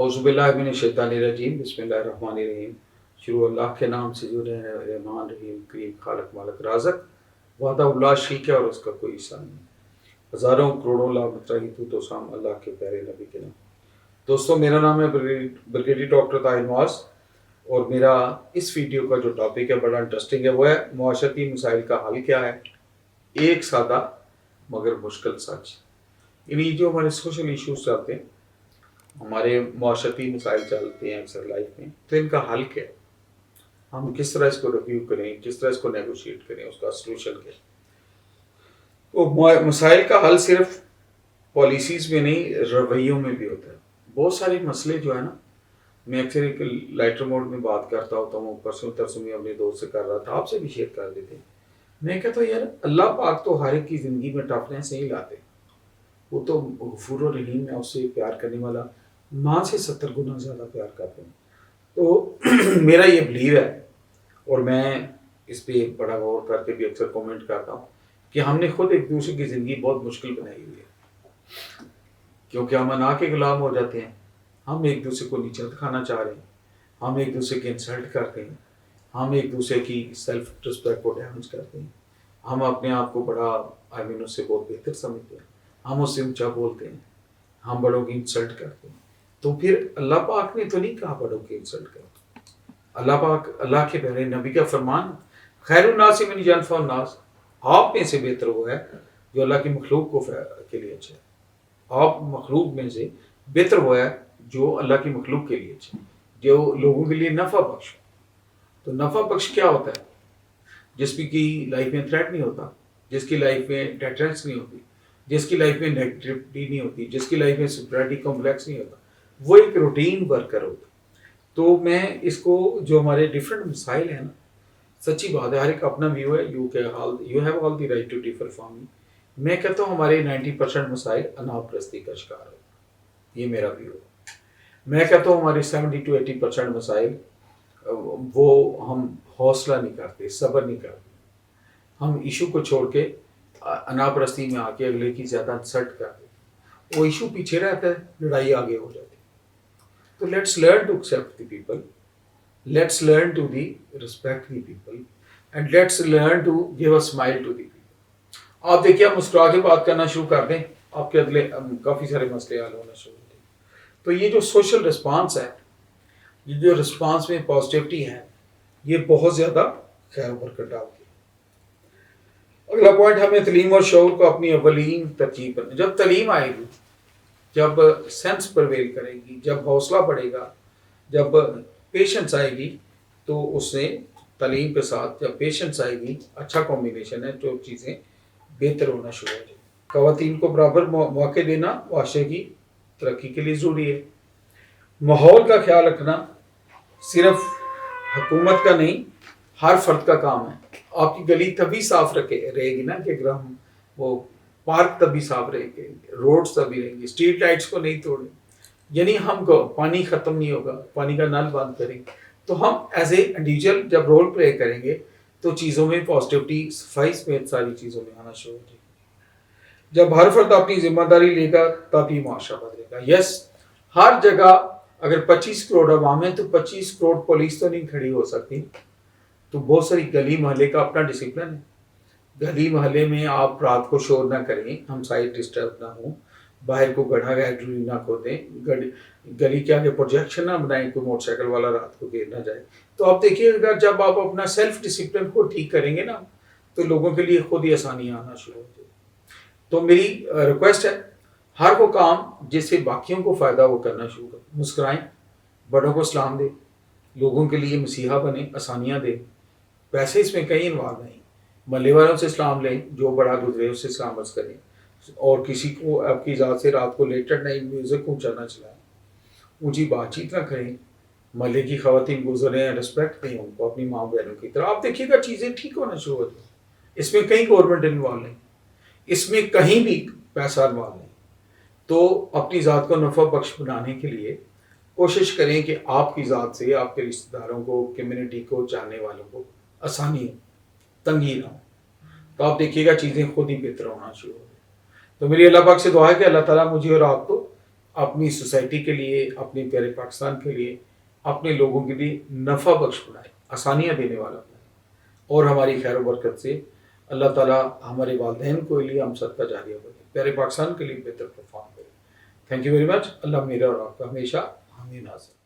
औज़ुबिल्लाहिमिनश्शैतानिर्रजीम बिस्मिल्लाहिर्रहमानिर्रहीम। शुरू अल्लाह के नाम से जो रहमान रहीम करीम खालक मालक राज़क वादा शीक है और उसका कोई हिस्सा नहीं। हज़ारों करोड़ों लाख रही तो साम अल्लाह के प्यारे नबी के नाम। दोस्तों, मेरा नाम है ब्रिगेडियर डॉक्टर ताहिर नवाज़ और मेरा इस वीडियो का जो टॉपिक है बड़ा इंटरेस्टिंग है। वो है मुआशरती मसाइल का हल क्या है, एक सादा मगर मुश्किल सच। यानी जो हमारे सोशल इश्यूज चलते हैं, हमारे मुआशरती मसाइल चलते हैं अक्सर लाइफ में, तो इनका हल क्या है, हम किस तरह इसको रिव्यू करें, किस तरह इसको नेगोशिएट करें, उसका सोल्यूशन क्या है। तो मसाइल का हल सिर्फ पॉलिसीज़ में नहीं, रवैयों में भी होता है। बहुत सारे मसले जो है ना, मैं अक्सर एक लाइटर मोड में बात करता होता हूँ, परसों तरसों में अपने दोस्त से कर रहा था, आपसे भी शेयर कर देते। मैं कहता हूँ यार, अल्लाह पाक तो हर एक की ज़िंदगी में टफनेस नहीं लाते। वो तो गफूर और रहीम है, उससे प्यार करने वाला माँ से 70 गुना ज़्यादा प्यार करते हैं। तो मेरा ये बिलीव है और मैं इस पे बड़ा गौर करके भी अक्सर कमेंट करता हूँ कि हमने खुद एक दूसरे की ज़िंदगी बहुत मुश्किल बनाई हुई है, क्योंकि हम अना के गुलाम हो जाते हैं। हम एक दूसरे को नीचा दिखाना चाह रहे हैं, हम एक दूसरे की इंसल्ट करते हैं, हम एक दूसरे की सेल्फ रिस्पेक्ट को डैमेज करते हैं, हम अपने आप को बड़ा उससे बहुत बेहतर समझते हैं, हम उससे ऊंचा बोलते हैं, हम बड़ों की इंसल्ट करते हैं। तो फिर अल्लाह पाक ने तो नहीं कहा बड़ों की इंसल्ट करो। अल्लाह पाक, अल्लाह के प्यारे नबी का फरमान, खैरुन्नास मिन अनफअन्नास, आप में से बेहतर वो है जो अल्लाह की मखलूक को के लिए अच्छा है। आप मखलूक में से बेहतर वो है जो अल्लाह की मखलूक के लिए अच्छा है, जो लोगों के लिए नफ़ा बख्श। तो नफ़ा बख्श क्या होता है? जिसकी की लाइफ में थ्रेट नहीं होता, जिसकी लाइफ में डेटरेंस नहीं होती, जिसकी लाइफ में नेगेटिविटी नहीं होती, जिसकी लाइफ में सुपरियॉरिटी कॉम्प्लेक्स नहीं होता, वो एक रूटीन वर्कर होता। तो मैं इसको, जो हमारे डिफरेंट मसाइल हैं ना, सच्ची बात है, हर एक का अपना व्यू है। You have all the right to differ from me. मैं कहता हूँ हमारे 90% मसाइल अनापरस्ती का शिकार हो, ये मेरा व्यू है। मैं कहता हूँ हमारे 70 to 80% मसाइल वो हम हौसला नहीं करते, सब्र नहीं करते, हम इशू को छोड़ के अनापरस्ती में आके अगले की ज़्यादा इंसल्ट करते। वो इशू पीछे रहता है, लड़ाई आगे हो जाती है। तो let's learn to accept the people, let's learn to the respect the people and let's learn to give a smile to the people. आप देखिए, आप मुस्कुरा के बात करना शुरू कर दें, आपके अगले काफ़ी सारे मसले हल होना शुरू होते हैं। तो ये जो सोशल रिस्पांस है, ये जो रिस्पांस में पॉजिटिविटी है, ये बहुत ज़्यादा खैर बरकत डालती है। अगला पॉइंट, हमें तलीम और शऊर को अपनी अवलीन तरजीह करना। जब तलीम आएगी, जब सेंस प्रवेल करेगी, जब हौसला बढ़ेगा, जब पेशेंस आएगी, तो उससे तलीम के साथ जब पेशेंस आएगी, अच्छा कॉम्बिनेशन है, तो चीज़ें बेहतर होना शुरू हो जाएगी। ख़वातीन को बराबर मौके देना माशरे की तरक्की के लिए ज़रूरी है। माहौल का ख्याल रखना सिर्फ हुकूमत का नहीं, हर फर्द का काम है। आपकी गली तभी साफ रहेगी ना कि अगर हम वो पार्क तभी साफ रहेंगे, रोड्स तभी रहेंगे, स्ट्रीट लाइट्स को नहीं तोड़ें, यानी हम पानी ख़त्म नहीं होगा, पानी का नल बंद करेंगे, तो हम एज ए इंडिविजुअल जब रोल प्ले करेंगे तो चीज़ों में पॉजिटिविटी, सफाई समेत सारी चीज़ों में आना शुरू हो जाएगी। जब हर फर्द अपनी जिम्मेदारी लेगा तभी माशरा बदलेगा। यस, हर जगह अगर 25 करोड़ अवाम है तो 25 करोड़ पुलिस तो नहीं खड़ी हो सकती। तो बहुत सारी गली मोहल्ले का अपना डिसिप्लिन है। गली मोहल्ले में आप रात को शोर ना करें, हम साइड डिस्टर्ब ना हो, बाहर को गढ़ा गैलरी ना खोदें, गली के आगे प्रोजेक्शन ना बनाएं, कोई मोटरसाइकिल वाला रात को गिर ना जाए। तो आप देखिएगा, जब आप अपना सेल्फ डिसिप्लिन को ठीक करेंगे ना, तो लोगों के लिए खुद ही आसानियाँ आना शुरू हो जाएगी। तो मेरी रिक्वेस्ट है, हर वो काम जिससे बाकियों को फ़ायदा वो करना शुरू करें। मुस्कुराएं, बड़ों को सलाम दें, लोगों के लिए मसीहा बने, आसानियाँ दें। पैसे इसमें कहीं इन्वॉल्व नहीं, मल्ले वालों से सलाम लें, जो बड़ा गुजरे उससे सलाम अर्ज़ करें, और किसी को आपकी ज़ात से रात को लेट एट नाइट म्यूज़िक ऊँचा ना चलाएं, ऊँची बातचीत ना करें, मल्ले की ख़वातीन गुजरे हैं, रिस्पेक्ट दें उनको अपनी माँ बहनों की तरह। आप देखिएगा चीज़ें ठीक होना शुरू हो जाएंगी। इसमें कहीं गवर्नमेंट इन्वॉल्व नहीं, इसमें कहीं भी पैसा इन्वॉल्व नहीं। तो अपनी ज़ात को नफ़ा बख्श बनाने के लिए कोशिश करें कि आपकी ज़ात से आपके रिश्तेदारों को, कम्युनिटी को, जानने वालों को आसानी हो, तंगी ना हो। तो आप देखिएगा चीज़ें खुद ही बेहतर होना शुरू हो गई। तो मेरी अल्लाह पाक से दुआ है कि अल्लाह ताला मुझे और आपको اپنی سوسائٹی کے لیے، اپنے پیارے پاکستان کے لیے، اپنے لوگوں کے لیے نفع بخش بنائے، آسانیاں دینے والا بنائے، اور ہماری خیر و برکت سے اللہ تعالیٰ ہمارے والدین کو لیے ہم صدقہ جاریہ بنے، پیارے پاکستان کے لیے بہتر پرفارم کرے۔ Thank you very much. اللہ میرا اور آپ کا ہمیشہ حامی ناصر۔